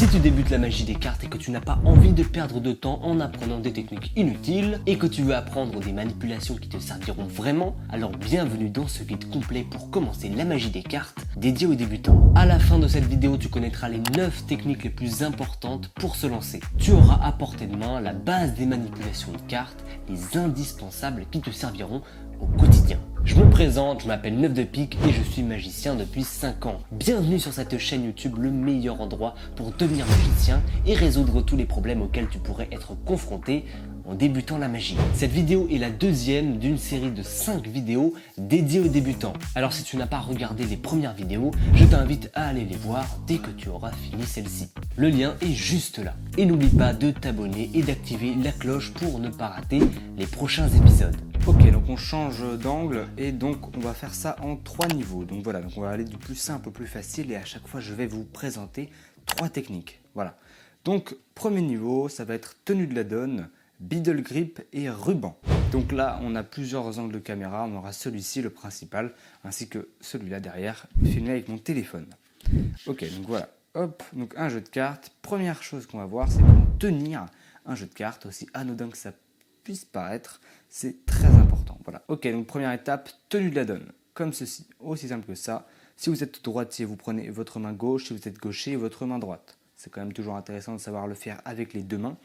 Si tu débutes la magie des cartes et que tu n'as pas envie de perdre de temps en apprenant des techniques inutiles et que tu veux apprendre des manipulations qui te serviront vraiment, alors bienvenue dans ce guide complet pour commencer la magie des cartes dédié aux débutants. À la fin de cette vidéo, tu connaîtras les 9 techniques les plus importantes pour se lancer. Tu auras à portée de main la base des manipulations de cartes, les indispensables qui te serviront au quotidien. Je me présente, je m'appelle Neuf de Pique et je suis magicien depuis 5 ans. Bienvenue sur cette chaîne YouTube, le meilleur endroit pour devenir magicien et résoudre tous les problèmes auxquels tu pourrais être confronté en débutant la magie. Cette vidéo est la deuxième d'une série de 5 vidéos dédiées aux débutants. Alors si tu n'as pas regardé les premières vidéos, je t'invite à aller les voir dès que tu auras fini celle-ci. Le lien est juste là. Et n'oublie pas de t'abonner et d'activer la cloche pour ne pas rater les prochains épisodes. Ok, donc on change d'angle et donc on va faire ça en 3 niveaux. Donc voilà, donc on va aller du plus simple au plus facile et à chaque fois je vais vous présenter 3 techniques. Voilà. Donc premier niveau, ça va être tenue de la donne, biddle grip et ruban. Donc là, on a plusieurs angles de caméra. On aura celui-ci, le principal, ainsi que celui-là derrière, filmé avec mon téléphone. Ok, donc voilà. Hop, donc un jeu de cartes. Première chose qu'on va voir, c'est comment tenir un jeu de cartes, aussi anodin que ça puisse paraître. C'est très important. Voilà. Ok, donc première étape, tenue de la donne. Comme ceci, aussi simple que ça. Si vous êtes droitier, vous prenez votre main gauche. Si vous êtes gaucher, votre main droite. C'est quand même toujours intéressant de savoir le faire avec les deux mains.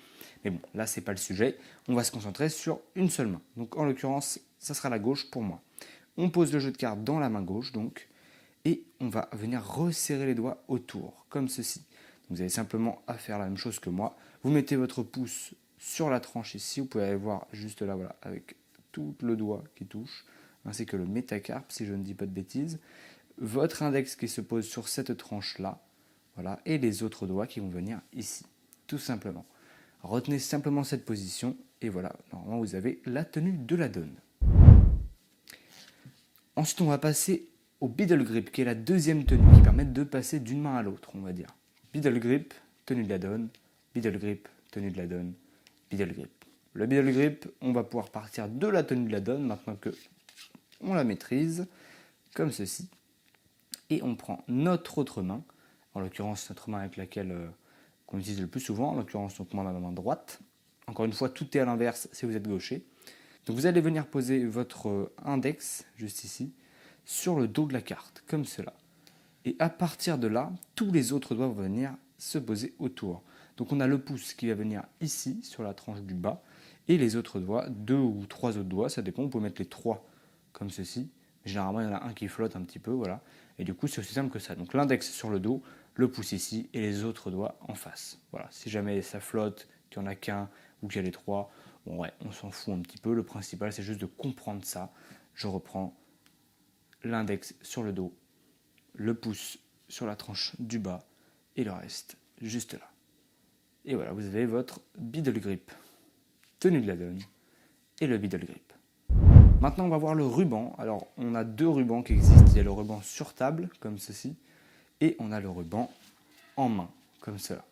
Mais bon, là, c'est pas le sujet. On va se concentrer sur une seule main. Donc, en l'occurrence, ça sera la gauche pour moi. On pose le jeu de cartes dans la main gauche, donc. Et on va venir resserrer les doigts autour, comme ceci. Donc, vous avez simplement à faire la même chose que moi. Vous mettez votre pouce sur la tranche ici. Vous pouvez aller voir juste là, voilà, avec tout le doigt qui touche, ainsi que le métacarpe, si je ne dis pas de bêtises. Votre index qui se pose sur cette tranche-là. Voilà, et les autres doigts qui vont venir ici, tout simplement. Retenez simplement cette position et voilà, normalement vous avez la tenue de la donne. Ensuite, on va passer au biddle grip, qui est la deuxième tenue, qui permet de passer d'une main à l'autre, on va dire. Biddle grip, tenue de la donne, biddle grip, tenue de la donne, biddle grip. Le biddle grip, on va pouvoir partir de la tenue de la donne, maintenant que on la maîtrise, comme ceci. Et on prend notre autre main, en l'occurrence notre main avec laquelle qu'on utilise le plus souvent, en l'occurrence donc moi ma main droite. Encore une fois, tout est à l'inverse si vous êtes gaucher. Donc vous allez venir poser votre index, juste ici, sur le dos de la carte, comme cela. Et à partir de là, tous les autres doigts vont venir se poser autour. Donc on a le pouce qui va venir ici, sur la tranche du bas, et les autres doigts, 2 ou 3 autres doigts, ça dépend, vous pouvez mettre les 3 comme ceci. Généralement, il y en a un qui flotte un petit peu, voilà. Et du coup, c'est aussi simple que ça. Donc l'index sur le dos, le pouce ici et les autres doigts en face. Voilà. Si jamais ça flotte, qu'il n'y en a qu'un ou qu'il y a les 3, bon ouais, on s'en fout un petit peu. Le principal, c'est juste de comprendre ça. Je reprends l'index sur le dos, le pouce sur la tranche du bas et le reste juste là. Et voilà, vous avez votre biddle grip, tenue de la donne et le biddle grip. Maintenant, on va voir le ruban. Alors, on a 2 rubans qui existent. Il y a le ruban sur table, comme ceci, et on a le ruban en main, comme cela.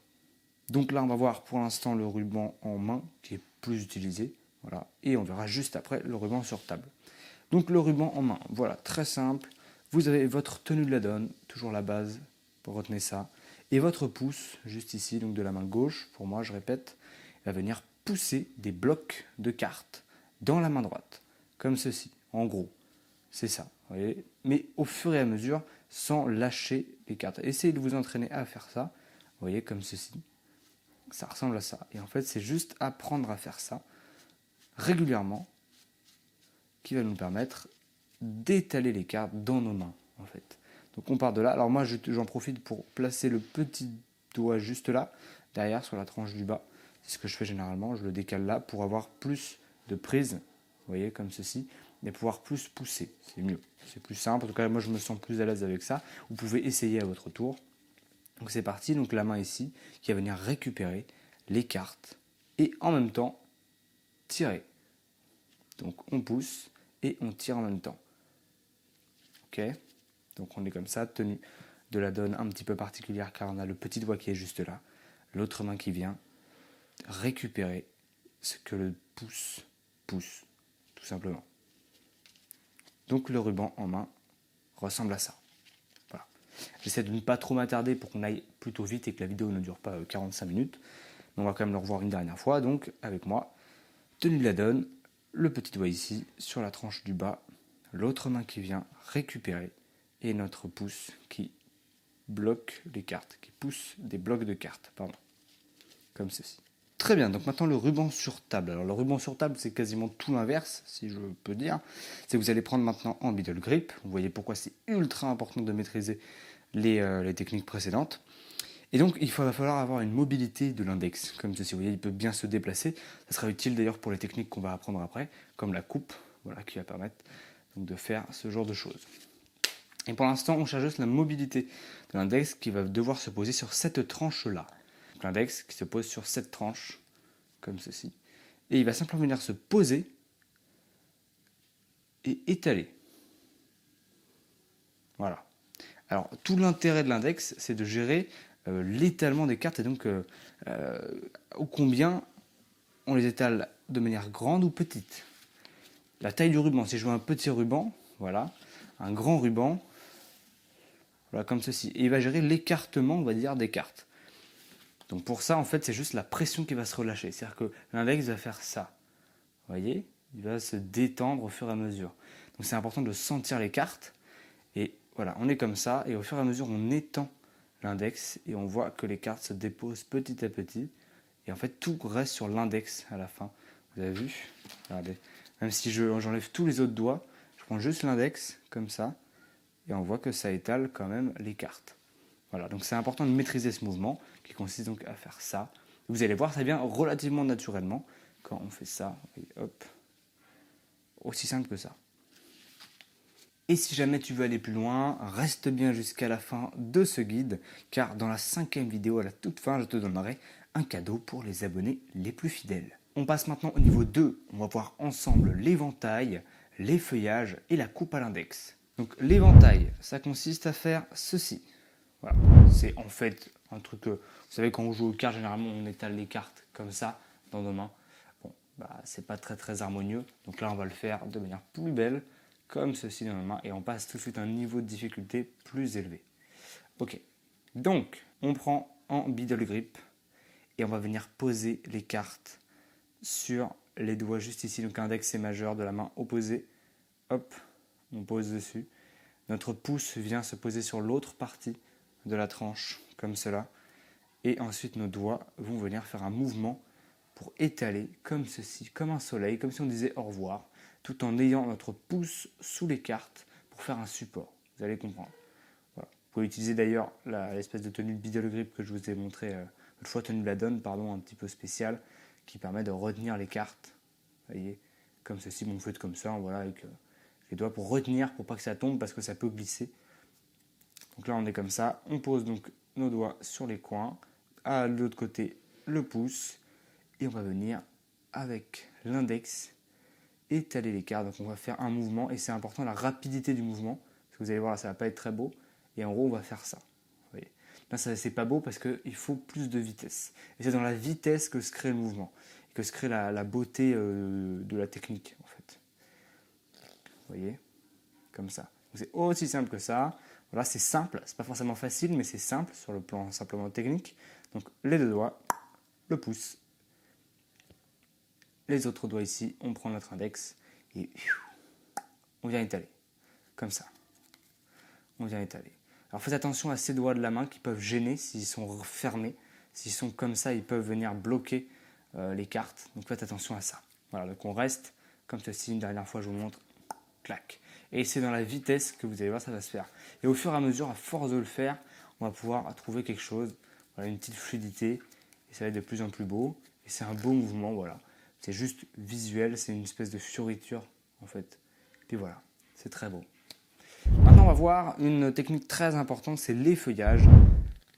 Donc là, on va voir pour l'instant le ruban en main, qui est plus utilisé. Voilà. Et on verra juste après le ruban sur table. Donc le ruban en main, voilà, très simple. Vous avez votre tenue de la donne, toujours la base, pour retenir ça. Et votre pouce, juste ici, donc de la main gauche, pour moi, je répète, va venir pousser des blocs de cartes dans la main droite. Comme ceci, en gros, c'est ça, vous voyez. Mais au fur et à mesure, sans lâcher les cartes. Essayez de vous entraîner à faire ça, vous voyez, comme ceci. Ça ressemble à ça. Et en fait, c'est juste apprendre à faire ça régulièrement qui va nous permettre d'étaler les cartes dans nos mains, en fait. Donc on part de là. Alors moi, j'en profite pour placer le petit doigt juste là, derrière, sur la tranche du bas. C'est ce que je fais généralement, je le décale là pour avoir plus de prise. Vous voyez, comme ceci, et pouvoir plus pousser, c'est mieux, c'est plus simple, en tout cas moi je me sens plus à l'aise avec ça, vous pouvez essayer à votre tour. Donc c'est parti, donc la main ici, qui va venir récupérer les cartes, et en même temps, tirer. Donc on pousse, et on tire en même temps. Ok, donc on est comme ça, tenue de la donne un petit peu particulière, car on a le petit doigt qui est juste là, l'autre main qui vient récupérer ce que le pouce pousse. Tout simplement. Donc le ruban en main ressemble à ça. Voilà. J'essaie de ne pas trop m'attarder pour qu'on aille plutôt vite et que la vidéo ne dure pas 45 minutes. Mais on va quand même le revoir une dernière fois. Donc avec moi, tenue de la donne, le petit doigt ici sur la tranche du bas, l'autre main qui vient récupérer et notre pouce qui bloque les cartes, qui pousse des blocs de cartes, pardon, comme ceci. Très bien, donc maintenant le ruban sur table. Alors le ruban sur table, c'est quasiment tout l'inverse, si je peux dire. C'est que vous allez prendre maintenant en middle grip. Vous voyez pourquoi c'est ultra important de maîtriser les techniques précédentes. Et donc il va falloir avoir une mobilité de l'index, comme ceci. Vous voyez, il peut bien se déplacer. Ça sera utile d'ailleurs pour les techniques qu'on va apprendre après, comme la coupe, voilà, qui va permettre donc, de faire ce genre de choses. Et pour l'instant, on cherche juste la mobilité de l'index qui va devoir se poser sur cette tranche-là. L'index qui se pose sur cette tranche, comme ceci. Et il va simplement venir se poser et étaler. Voilà. Alors, tout l'intérêt de l'index, c'est de gérer l'étalement des cartes et donc au combien on les étale de manière grande ou petite. La taille du ruban, si je veux un petit ruban, voilà, un grand ruban, voilà, comme ceci. Et il va gérer l'écartement, on va dire, des cartes. Donc pour ça, en fait, c'est juste la pression qui va se relâcher. C'est-à-dire que l'index va faire ça. Vous voyez ? Il va se détendre au fur et à mesure. Donc c'est important de sentir les cartes. Et voilà, on est comme ça. Et au fur et à mesure, on étend l'index. Et on voit que les cartes se déposent petit à petit. Et en fait, tout reste sur l'index à la fin. Vous avez vu ? Regardez. Même si j'enlève tous les autres doigts, je prends juste l'index, comme ça. Et on voit que ça étale quand même les cartes. Voilà, donc c'est important de maîtriser ce mouvement qui consiste donc à faire ça. Vous allez voir, ça vient relativement naturellement quand on fait ça. Et hop, aussi simple que ça. Et si jamais tu veux aller plus loin, reste bien jusqu'à la fin de ce guide, car dans la 5e vidéo, à la toute fin, je te donnerai un cadeau pour les abonnés les plus fidèles. On passe maintenant au niveau 2. On va voir ensemble l'éventail, les feuillages et la coupe à l'index. Donc l'éventail, ça consiste à faire ceci. Voilà. C'est en fait un truc que, vous savez, quand on joue aux cartes, généralement on étale les cartes comme ça dans nos mains. Bon, c'est pas très harmonieux. Donc là, on va le faire de manière plus belle, comme ceci dans nos mains, et on passe tout de suite à un niveau de difficulté plus élevé. Ok, donc on prend en middle grip et on va venir poser les cartes sur les doigts juste ici, donc index et majeur de la main opposée. Hop, on pose dessus. Notre pouce vient se poser sur l'autre partie de la tranche, comme cela. Et ensuite, nos doigts vont venir faire un mouvement pour étaler, comme ceci, comme un soleil, comme si on disait au revoir, tout en ayant notre pouce sous les cartes pour faire un support. Vous allez comprendre. Voilà. Vous pouvez utiliser d'ailleurs l'espèce de tenue de middle grip que je vous ai montré une fois, tenue de la donne, pardon, un petit peu spéciale, qui permet de retenir les cartes. Vous voyez, comme ceci, bon, vous faites comme ça, voilà, avec les doigts pour retenir, pour pas que ça tombe, parce que ça peut glisser. Donc là, on est comme ça. On pose donc nos doigts sur les coins. À l'autre côté, le pouce. Et on va venir, avec l'index, étaler les cartes. Donc on va faire un mouvement. Et c'est important, la rapidité du mouvement. Parce que vous allez voir, là, ça ne va pas être très beau. Et en gros, on va faire ça. Vous voyez. Là, c'est pas beau parce qu'il faut plus de vitesse. Et c'est dans la vitesse que se crée le mouvement. Et que se crée la beauté de la technique, en fait. Vous voyez ? Comme ça. Donc c'est aussi simple que ça. Voilà, c'est simple, c'est pas forcément facile, mais c'est simple sur le plan simplement technique. Donc les deux doigts, le pouce, les autres doigts ici, on prend notre index et on vient étaler, comme ça. On vient étaler. Alors faites attention à ces doigts de la main qui peuvent gêner s'ils sont fermés. S'ils sont comme ça, ils peuvent venir bloquer les cartes. Donc faites attention à ça. Voilà, donc on reste comme ceci. Une dernière fois, je vous montre. Clac. Et c'est dans la vitesse que vous allez voir, ça va se faire. Et au fur et à mesure, à force de le faire, on va pouvoir trouver quelque chose, voilà, une petite fluidité, et ça va être de plus en plus beau. Et c'est un beau mouvement, voilà. C'est juste visuel, c'est une espèce de fioriture, en fait. Puis voilà, c'est très beau. Maintenant, on va voir une technique très importante, c'est l'effeuillage.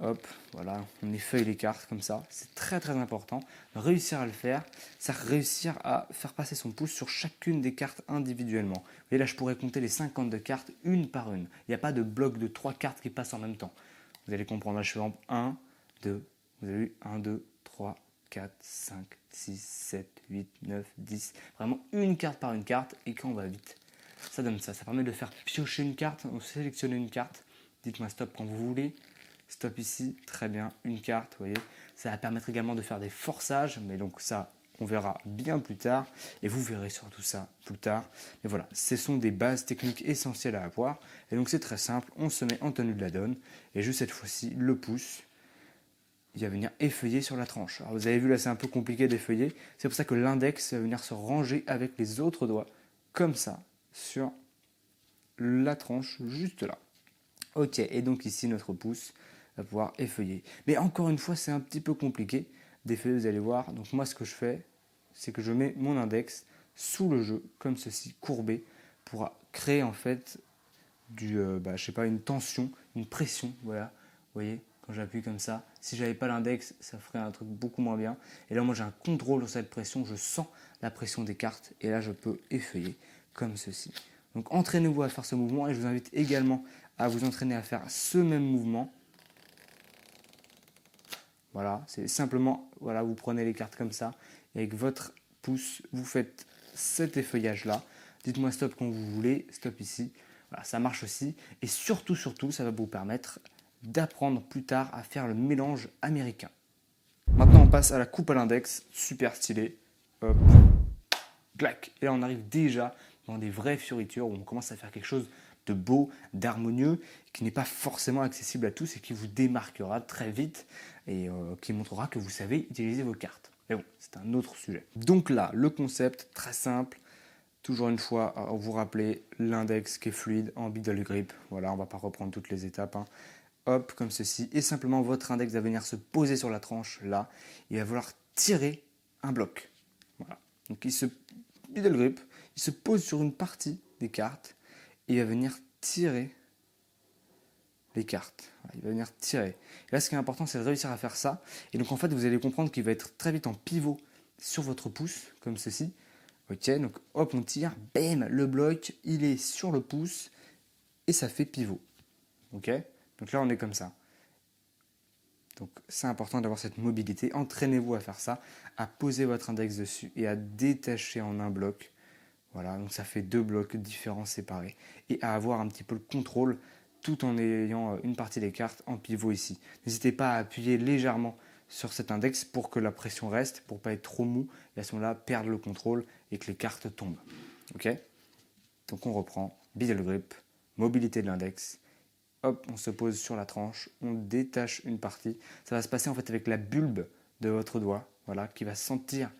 Hop, voilà, on effeuille les cartes comme ça. C'est très important. Réussir à le faire, c'est réussir à faire passer son pouce sur chacune des cartes individuellement. Vous voyez, là, je pourrais compter les 52 cartes une par une. Il n'y a pas de bloc de 3 cartes qui passent en même temps. Vous allez comprendre. Là, je fais 1, 2, vous avez vu, 1, 2, 3, 4, 5, 6, 7, 8, 9, 10. Vraiment une carte par une carte et quand on va vite. Ça donne ça. Ça permet de faire piocher une carte, sélectionner une carte Dites-moi stop quand vous voulez. Stop ici, très bien, une carte, vous voyez. Ça va permettre également de faire des forçages, mais donc ça, on verra bien plus tard. Et vous verrez surtout ça plus tard. Mais voilà, ce sont des bases techniques essentielles à avoir. Et donc c'est très simple, on se met en tenue de la donne. Et juste cette fois-ci, le pouce, il va venir effeuiller sur la tranche. Alors vous avez vu là, c'est un peu compliqué d'effeuiller. C'est pour ça que l'index va venir se ranger avec les autres doigts, comme ça, sur la tranche, juste là. Ok, et donc ici, notre pouce va pouvoir effeuiller. Mais encore une fois, c'est un petit peu compliqué d'effeuiller, vous allez voir. Donc moi, ce que je fais, c'est que je mets mon index sous le jeu, comme ceci, courbé, pour créer en fait je sais pas, une tension, une pression, voilà. Vous voyez, quand j'appuie comme ça, si j'avais pas l'index, ça ferait un truc beaucoup moins bien. Et là, moi, j'ai un contrôle sur cette pression, je sens la pression des cartes, et là, je peux effeuiller comme ceci. Donc, entraînez-vous à faire ce mouvement, et je vous invite également à vous entraîner à faire ce même mouvement. Voilà, c'est simplement, voilà, vous prenez les cartes comme ça, et avec votre pouce, vous faites cet effeuillage-là. Dites-moi stop quand vous voulez, stop ici. Voilà, ça marche aussi. Et surtout, ça va vous permettre d'apprendre plus tard à faire le mélange américain. Maintenant, on passe à la coupe à l'index, super stylé. Hop, clac. Et là, on arrive déjà dans des vraies fioritures où on commence à faire quelque chose de beau, d'harmonieux, qui n'est pas forcément accessible à tous et qui vous démarquera très vite et qui montrera que vous savez utiliser vos cartes. Mais bon, c'est un autre sujet. Donc là, le concept, très simple. Toujours une fois, vous rappelez l'index qui est fluide en middle grip. Voilà, on ne va pas reprendre toutes les étapes. Hein. Hop, comme ceci. Et simplement, votre index va venir se poser sur la tranche, là. Il va vouloir tirer un bloc. Voilà. Donc, middle grip, il se pose sur une partie des cartes et il va venir tirer les cartes. Voilà, il va venir tirer. Et là, ce qui est important, c'est de réussir à faire ça. Et donc, en fait, vous allez comprendre qu'il va être très vite en pivot sur votre pouce, comme ceci. Ok, donc hop, on tire, bam, le bloc, il est sur le pouce et ça fait pivot. Ok, donc là, on est comme ça. Donc, c'est important d'avoir cette mobilité. Entraînez-vous à faire ça, à poser votre index dessus et à détacher en un bloc. Voilà, donc ça fait 2 blocs différents séparés. Et à avoir un petit peu le contrôle tout en ayant une partie des cartes en pivot ici. N'hésitez pas à appuyer légèrement sur cet index pour que la pression reste, pour ne pas être trop mou et à ce moment-là perdre le contrôle et que les cartes tombent. Ok ? Donc on reprend, middle grip, mobilité de l'index. Hop, on se pose sur la tranche, on détache une partie. Ça va se passer en fait avec la bulbe de votre doigt, voilà, qui va sentir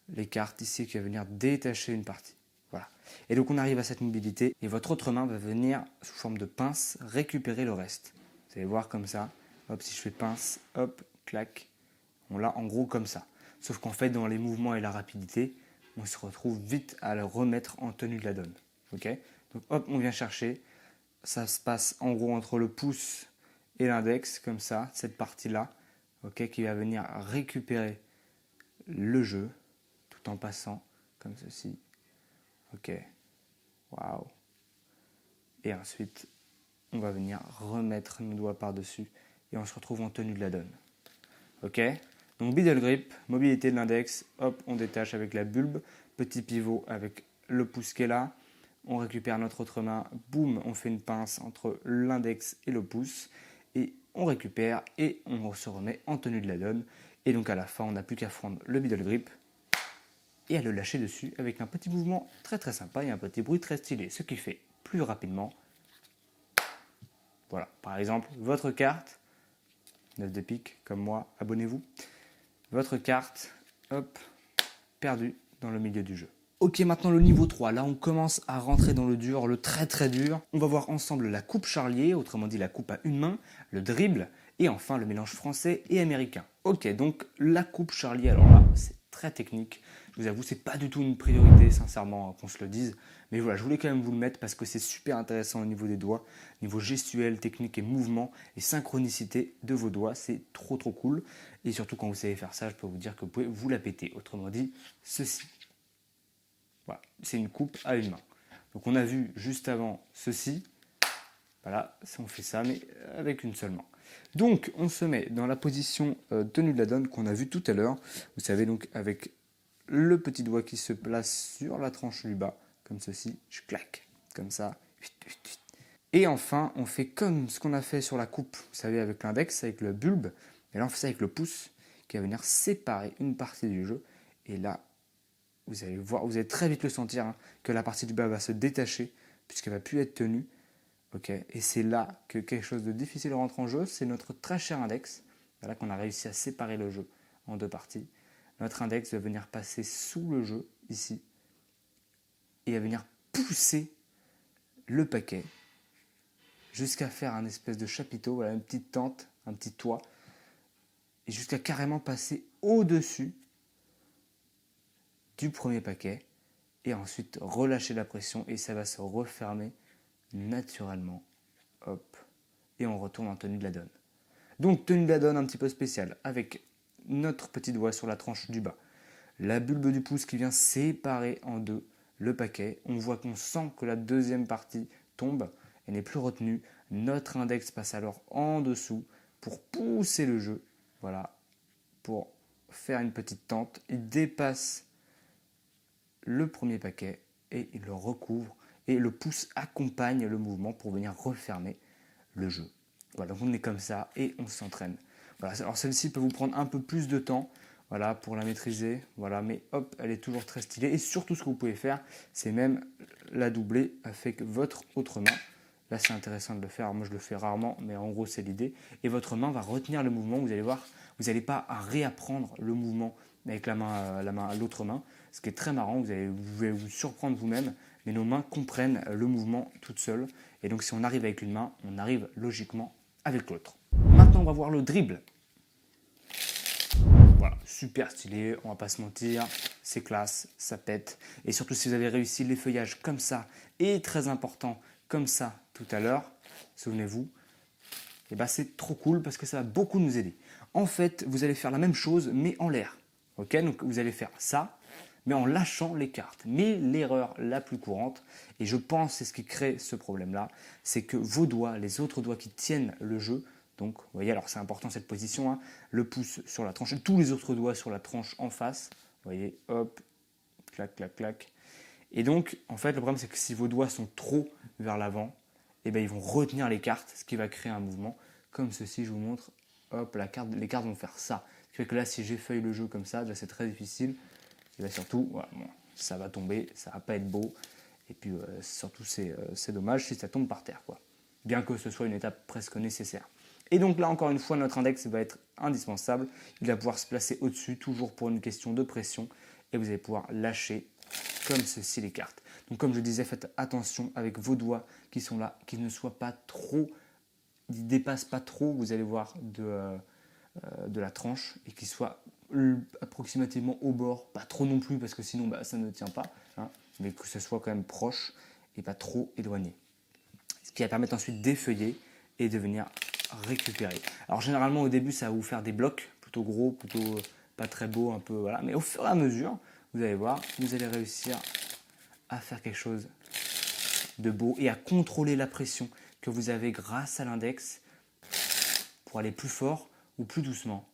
les cartes ici, qui va venir détacher une partie. Voilà. Et donc on arrive à cette mobilité et votre autre main va venir sous forme de pince récupérer le reste. Vous allez voir comme ça. Hop, si je fais pince, hop, clac, on l'a en gros comme ça. Sauf qu'en fait, dans les mouvements et la rapidité, on se retrouve vite à le remettre en tenue de la donne. Ok ? Donc hop, on vient chercher. Ça se passe en gros entre le pouce et l'index, comme ça, cette partie-là, ok, qui va venir récupérer le jeu tout en passant comme ceci. Ok, waouh. Et ensuite, on va venir remettre nos doigts par-dessus et on se retrouve en tenue de la donne. Ok, donc middle grip, mobilité de l'index, hop, on détache avec la bulbe, petit pivot avec le pouce qui est là, on récupère notre autre main, boum, on fait une pince entre l'index et le pouce, et on récupère et on se remet en tenue de la donne. Et donc à la fin, on n'a plus qu'à prendre le middle grip et à le lâcher dessus avec un petit mouvement très très sympa et un petit bruit très stylé, ce qui fait plus rapidement. Voilà, par exemple, votre carte, 9 de pique comme moi, abonnez-vous. Votre carte, hop, perdue dans le milieu du jeu. Ok, maintenant le niveau 3, là on commence à rentrer dans le dur, le très très dur. On va voir ensemble la coupe charlier, autrement dit la coupe à une main, le dribble, et enfin le mélange français et américain. Ok, donc la coupe charlier, alors là c'est très technique, je vous avoue c'est pas du tout une priorité sincèrement qu'on se le dise, mais voilà, je voulais quand même vous le mettre parce que c'est super intéressant au niveau des doigts, niveau gestuel, technique et mouvement et synchronicité de vos doigts, c'est trop trop cool. Et surtout quand vous savez faire ça, je peux vous dire que vous pouvez vous la péter, autrement dit ceci. Voilà, c'est une coupe à une main. Donc on a vu juste avant ceci. Voilà, on fait ça, mais avec une seule main. Donc on se met dans la position tenue de la donne qu'on a vu tout à l'heure. Vous savez, donc avec le petit doigt qui se place sur la tranche du bas, comme ceci, je claque, comme ça. Et enfin, on fait comme ce qu'on a fait sur la coupe, vous savez, avec l'index, avec le bulbe. Et là, on fait ça avec le pouce, qui va venir séparer une partie du jeu. Et là, vous allez voir, vous allez très vite le sentir, hein, que la partie du bas va se détacher, puisqu'elle va plus être tenue. Okay. Et c'est là que quelque chose de difficile rentre en jeu, c'est notre très cher index. Voilà qu'on a réussi à séparer le jeu en deux parties. Notre index va venir passer sous le jeu, ici, et va venir pousser le paquet jusqu'à faire un espèce de chapiteau, voilà, une petite tente, un petit toit, et jusqu'à carrément passer au-dessus du premier paquet, et ensuite relâcher la pression, et ça va se refermer naturellement. Hop, et on retourne en tenue de la donne. Donc tenue de la donne un petit peu spéciale, avec notre petit doigt sur la tranche du bas, la bulbe du pouce qui vient séparer en deux le paquet. On voit qu'on sent que la deuxième partie tombe et n'est plus retenue. Notre index passe alors en dessous pour pousser le jeu. Voilà, pour faire une petite tente. Il dépasse le premier paquet et il le recouvre. Et le pouce accompagne le mouvement pour venir refermer le jeu. Voilà, donc on est comme ça et on s'entraîne. Voilà, alors celle-ci peut vous prendre un peu plus de temps, voilà, pour la maîtriser, voilà, mais hop, elle est toujours très stylée. Et surtout, ce que vous pouvez faire, c'est même la doubler avec votre autre main. Là, c'est intéressant de le faire. Moi, je le fais rarement, mais en gros, c'est l'idée. Et votre main va retenir le mouvement. Vous allez voir, vous n'allez pas à réapprendre le mouvement avec l'autre main. Ce qui est très marrant, vous allez vous surprendre vous-même, mais nos mains comprennent le mouvement toutes seules. Et donc, si on arrive avec une main, on arrive logiquement avec l'autre. Maintenant, on va voir le dribble. Voilà, super stylé, on va pas se mentir, c'est classe, ça pète. Et surtout si vous avez réussi les feuillages comme ça, et très important, comme ça tout à l'heure, souvenez-vous, et ben c'est trop cool parce que ça va beaucoup nous aider. En fait, vous allez faire la même chose, mais en l'air. Ok, donc vous allez faire ça, mais en lâchant les cartes. Mais l'erreur la plus courante, et je pense c'est ce qui crée ce problème-là, c'est que vos doigts, les autres doigts qui tiennent le jeu, donc, vous voyez, alors c'est important cette position, hein, le pouce sur la tranche, et tous les autres doigts sur la tranche en face. Vous voyez, hop, clac, clac, clac. Et donc, en fait, le problème, c'est que si vos doigts sont trop vers l'avant, eh ben, ils vont retenir les cartes, ce qui va créer un mouvement. Comme ceci, je vous montre, hop, les cartes vont faire ça. Ce qui fait que là, si j'effeuille le jeu comme ça, déjà c'est très difficile. Et bien surtout, voilà, bon, ça va tomber, ça va pas être beau. Et puis, surtout, c'est dommage si ça tombe par terre, quoi. Bien que ce soit une étape presque nécessaire. Et donc là, encore une fois, notre index va être indispensable. Il va pouvoir se placer au-dessus, toujours pour une question de pression. Et vous allez pouvoir lâcher, comme ceci, les cartes. Donc comme je disais, faites attention avec vos doigts qui sont là, qu'ils ne soient pas trop, ils ne dépassent pas trop, vous allez voir, de la tranche. Et qu'ils soient approximativement au bord. Pas trop non plus, parce que sinon, bah, ça ne tient pas. Hein, mais que ce soit quand même proche et pas trop éloigné. Ce qui va permettre ensuite d'effeuiller et de venir récupérer. Alors généralement au début ça va vous faire des blocs plutôt gros, plutôt pas très beaux, un peu voilà, mais au fur et à mesure, vous allez voir, vous allez réussir à faire quelque chose de beau et à contrôler la pression que vous avez grâce à l'index pour aller plus fort ou plus doucement.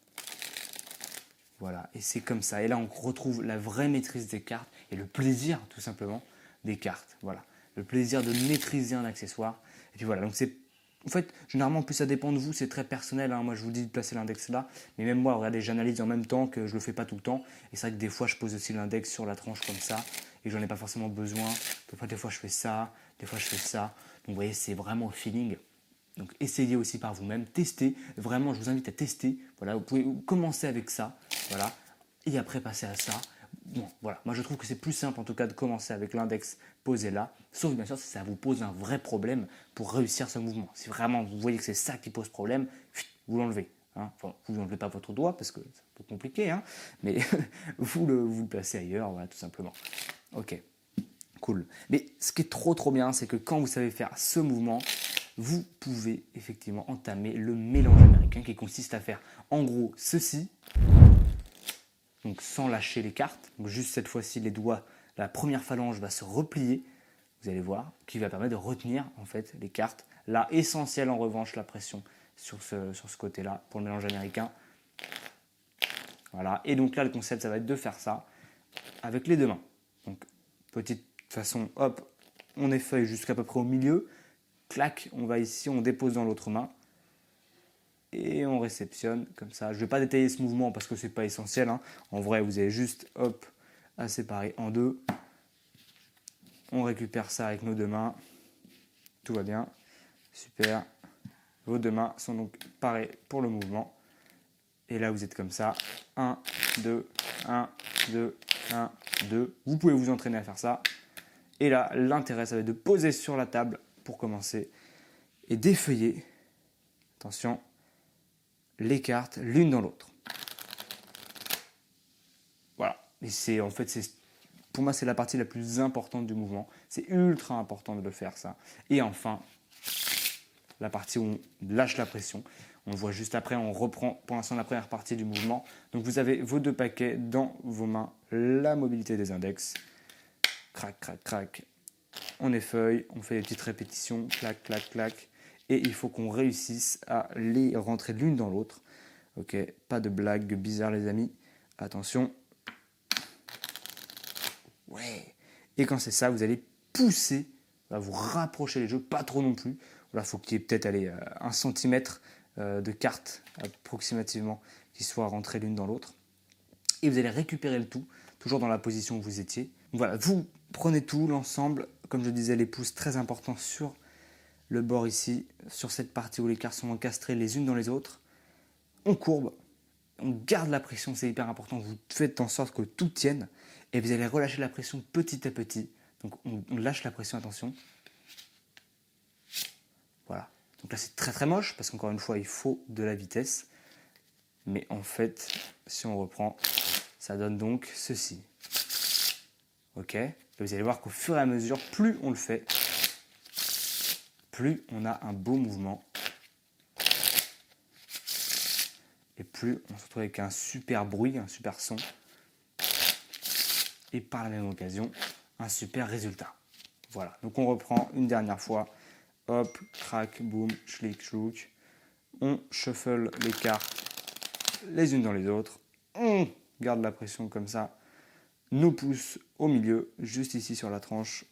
Voilà, et c'est comme ça. Et là on retrouve la vraie maîtrise des cartes et le plaisir tout simplement des cartes. Voilà, le plaisir de maîtriser un accessoire. Et puis voilà, donc c'est en fait, généralement, plus ça dépend de vous, c'est très personnel. Hein. Moi, je vous dis de placer l'index là. Mais même moi, regardez, j'analyse en même temps que je ne le fais pas tout le temps. Et c'est vrai que des fois, je pose aussi l'index sur la tranche comme ça. Et j'en ai pas forcément besoin. Des fois, je fais ça. Des fois, je fais ça. Donc, vous voyez, c'est vraiment au feeling. Donc, essayez aussi par vous-même. Testez. Vraiment, je vous invite à tester. Voilà, vous pouvez commencer avec ça. Voilà. Et après, passer à ça. Bon, voilà. Moi, je trouve que c'est plus simple, en tout cas, de commencer avec l'index posé là. Sauf, bien sûr, si ça vous pose un vrai problème pour réussir ce mouvement. Si vraiment vous voyez que c'est ça qui pose problème, vous l'enlevez. Hein. Enfin, vous n'enlevez pas votre doigt parce que c'est un peu compliqué, hein, mais vous le placez ailleurs, voilà, tout simplement. Ok, cool. Mais ce qui est trop bien, c'est que quand vous savez faire ce mouvement, vous pouvez effectivement entamer le mélange américain qui consiste à faire en gros ceci. Donc sans lâcher les cartes, donc juste cette fois-ci les doigts, la première phalange va se replier, vous allez voir, qui va permettre de retenir en fait les cartes. Là, essentiel en revanche la pression sur ce côté-là pour le mélange américain. Voilà, et donc là le concept ça va être de faire ça avec les deux mains. Donc petite façon, hop, on effeuille jusqu'à peu près au milieu, clac, on va ici, on dépose dans l'autre main et on réceptionne comme ça. Je ne vais pas détailler ce mouvement parce que ce n'est pas essentiel, hein. En vrai, vous avez juste, hop, à séparer en deux. On récupère ça avec nos deux mains. Tout va bien. Super. Vos deux mains sont donc pareilles pour le mouvement. Et là, vous êtes comme ça. 1, 2, 1, 2, 1, 2. Vous pouvez vous entraîner à faire ça. Et là, l'intérêt, ça va être de poser sur la table pour commencer et d'effeuiller, attention, les cartes l'une dans l'autre. Voilà. Et pour moi, c'est la partie la plus importante du mouvement. C'est ultra important de le faire, ça. Et enfin, la partie où on lâche la pression. On le voit juste après, on reprend pour l'instant la première partie du mouvement. Donc vous avez vos deux paquets dans vos mains, la mobilité des index. Crac, crac, crac. On effeuille, on fait des petites répétitions, clac, clac, clac. Et il faut qu'on réussisse à les rentrer l'une dans l'autre. Ok, pas de blagues bizarres les amis. Attention. Ouais. Et quand c'est ça, vous allez pousser, vous rapprocher les jeux, pas trop non plus. Voilà, il faut qu'il y ait peut-être 1 centimètre de cartes approximativement qui soient rentrées l'une dans l'autre. Et vous allez récupérer le tout, toujours dans la position où vous étiez. Donc voilà, vous prenez tout, l'ensemble, comme je disais, les pouces très importants sur le bord ici, sur cette partie où les cartes sont encastrées les unes dans les autres. On courbe, on garde la pression, c'est hyper important, vous faites en sorte que tout tienne et vous allez relâcher la pression petit à petit. Donc on lâche la pression, attention. Voilà. Donc là, c'est très très moche parce qu'encore une fois, il faut de la vitesse. Mais en fait, si on reprend, ça donne donc ceci. Ok ? Et vous allez voir qu'au fur et à mesure, plus on le fait, plus on a un beau mouvement. Et plus on se retrouve avec un super bruit, un super son. Et par la même occasion, un super résultat. Voilà. Donc on reprend une dernière fois. Hop, crac, boum, schlick, schlouk. On shuffle les cartes les unes dans les autres. On garde la pression comme ça. Nos pouces au milieu, juste ici sur la tranche.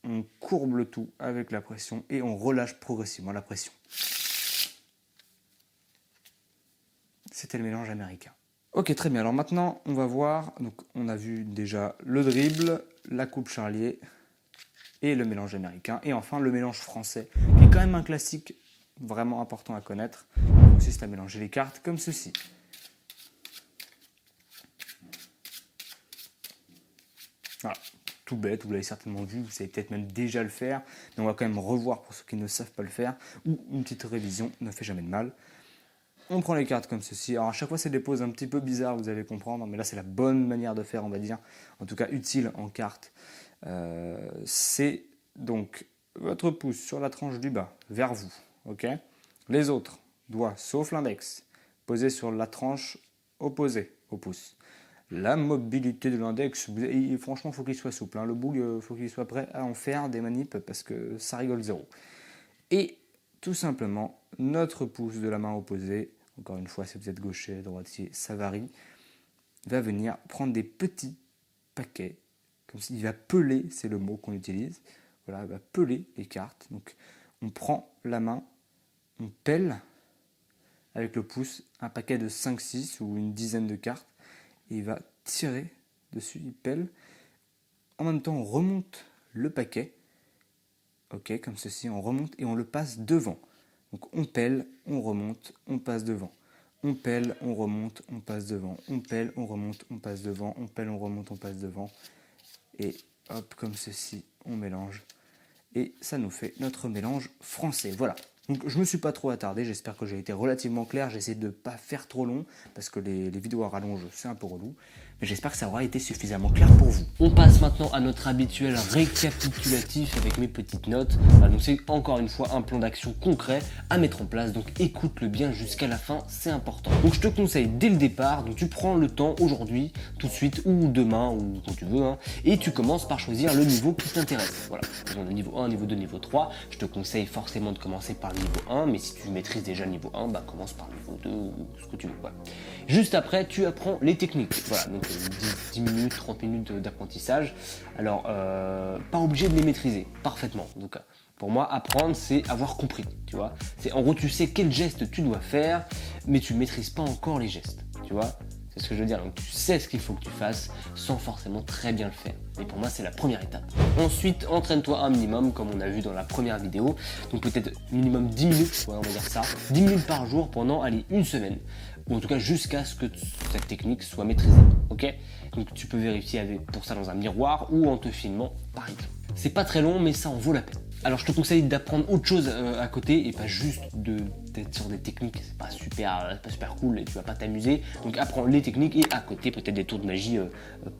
On courbe le tout avec la pression et on relâche progressivement la pression. C'était le mélange américain. Ok, très bien. Alors maintenant, on va voir. Donc, on a vu déjà le dribble, la coupe charlier et le mélange américain. Et enfin, le mélange français, qui est quand même un classique vraiment important à connaître. Il consiste à mélanger les cartes comme ceci. Voilà, tout bête, vous l'avez certainement vu, vous savez peut-être même déjà le faire, mais on va quand même revoir pour ceux qui ne savent pas le faire, ou une petite révision ne fait jamais de mal. On prend les cartes comme ceci. Alors à chaque fois, c'est des poses un petit peu bizarres, vous allez comprendre, mais là, c'est la bonne manière de faire, on va dire, en tout cas utile en cartes. C'est donc votre pouce sur la tranche du bas, vers vous. Ok ? Les autres doigts, sauf l'index, posés sur la tranche opposée au pouce. La mobilité de l'index, franchement, il faut qu'il soit souple. Hein. Le boug, il faut qu'il soit prêt à en faire des manips parce que ça rigole zéro. Et tout simplement, notre pouce de la main opposée, encore une fois, si vous êtes gaucher, droitier, ça varie, va venir prendre des petits paquets, comme s'il va peler, c'est le mot qu'on utilise. Voilà, il va peler les cartes. Donc, on prend la main, on pèle avec le pouce un paquet de 5-6 ou une dizaine de cartes. Et il va tirer dessus, il pèle. En même temps, on remonte le paquet. Ok, comme ceci, on remonte et on le passe devant. Donc on pèle, on remonte, on passe devant. On pèle, on remonte, on passe devant. On pèle, on remonte, on passe devant. On pèle, on remonte, on passe devant. Et hop, comme ceci, on mélange. Et ça nous fait notre mélange français. Voilà. Donc je ne me suis pas trop attardé, j'espère que j'ai été relativement clair, j'ai essayé de ne pas faire trop long, parce que les vidéos à rallonge, c'est un peu relou, mais j'espère que ça aura été suffisamment clair pour vous. On passe maintenant à notre habituel récapitulatif avec mes petites notes. Donc c'est encore une fois un plan d'action concret à mettre en place, donc écoute-le bien jusqu'à la fin, c'est important. Donc je te conseille dès le départ, donc tu prends le temps aujourd'hui, tout de suite, ou demain, ou quand tu veux, hein, et tu commences par choisir le niveau qui t'intéresse. Voilà, le niveau 1, niveau 2, niveau 3, je te conseille forcément de commencer par le niveau 1, mais si tu maîtrises déjà le niveau 1, commence par le niveau 2 ou ce que tu veux. Voilà. Juste après, tu apprends les techniques. Voilà, donc 10 minutes, 30 minutes d'apprentissage. Alors, pas obligé de les maîtriser parfaitement. Donc, Pour moi, apprendre, c'est avoir compris, tu vois. C'est en gros, tu sais quel geste tu dois faire, mais tu ne maîtrises pas encore les gestes, tu vois. C'est ce que je veux dire. Donc tu sais ce qu'il faut que tu fasses sans forcément très bien le faire. Et pour moi, c'est la première étape. Ensuite, entraîne-toi un minimum, comme on a vu dans la première vidéo. Donc peut-être minimum 10 minutes, ouais, on va dire ça. 10 minutes par jour pendant, allez, une semaine. Ou en tout cas jusqu'à ce que cette technique soit maîtrisée. Ok ? Donc tu peux vérifier pour ça dans un miroir ou en te filmant, par exemple. C'est pas très long, mais ça en vaut la peine. Alors je te conseille d'apprendre autre chose à côté et pas juste d'être sur des techniques, c'est pas super cool et tu vas pas t'amuser. Donc apprends les techniques et à côté peut-être des tours de magie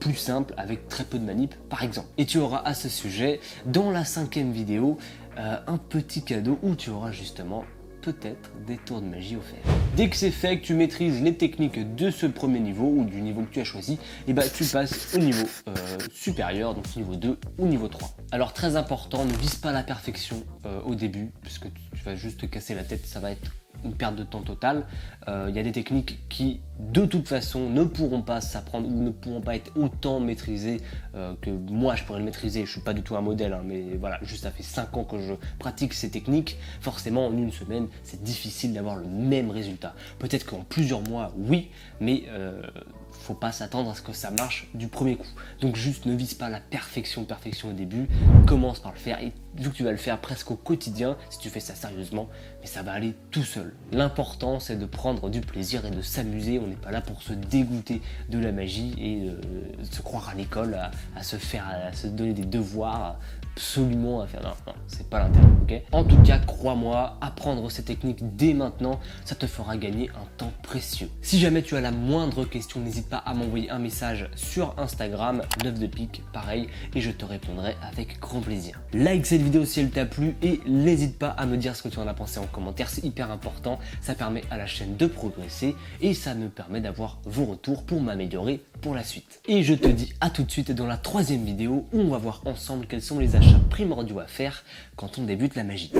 plus simples avec très peu de manip par exemple. Et tu auras à ce sujet dans la 5e vidéo un petit cadeau où tu auras justement peut-être des tours de magie offerts. Dès que c'est fait, que tu maîtrises les techniques de ce premier niveau ou du niveau que tu as choisi, et bah tu passes au niveau supérieur, donc niveau 2 ou niveau 3. Alors très important, ne vise pas la perfection au début, puisque tu vas juste te casser la tête, ça va être une perte de temps totale. Il y a des techniques qui de toute façon ne pourront pas s'apprendre ou ne pourront pas être autant maîtrisées que moi je pourrais le maîtriser. Je suis pas du tout un modèle, hein, mais voilà, juste ça fait 5 ans que je pratique ces techniques. Forcément en une semaine c'est difficile d'avoir le même résultat. Peut-être qu'en plusieurs mois oui, mais faut pas s'attendre à ce que ça marche du premier coup. Donc juste ne vise pas la perfection au début, commence par le faire et vu que tu vas le faire presque au quotidien, si tu fais ça sérieusement, mais ça va aller tout seul. L'important c'est de prendre du plaisir et de s'amuser, on n'est pas là pour se dégoûter de la magie et se croire à l'école, à se donner des devoirs absolument à faire. Non, c'est pas l'intérêt, ok ? En tout cas, crois-moi, apprendre ces techniques dès maintenant, ça te fera gagner un temps précieux. Si jamais tu as la moindre question, n'hésite pas à m'envoyer un message sur Instagram, 9 de pique, pareil, et je te répondrai avec grand plaisir. Like cette vidéo si elle t'a plu et n'hésite pas à me dire ce que tu en as pensé en commentaire, c'est hyper important, ça permet à la chaîne de progresser et ça me permet d'avoir vos retours pour m'améliorer pour la suite. Et je te dis à tout de suite dans la 3e vidéo où on va voir ensemble quels sont les achats primordiaux à faire quand on débute la magie.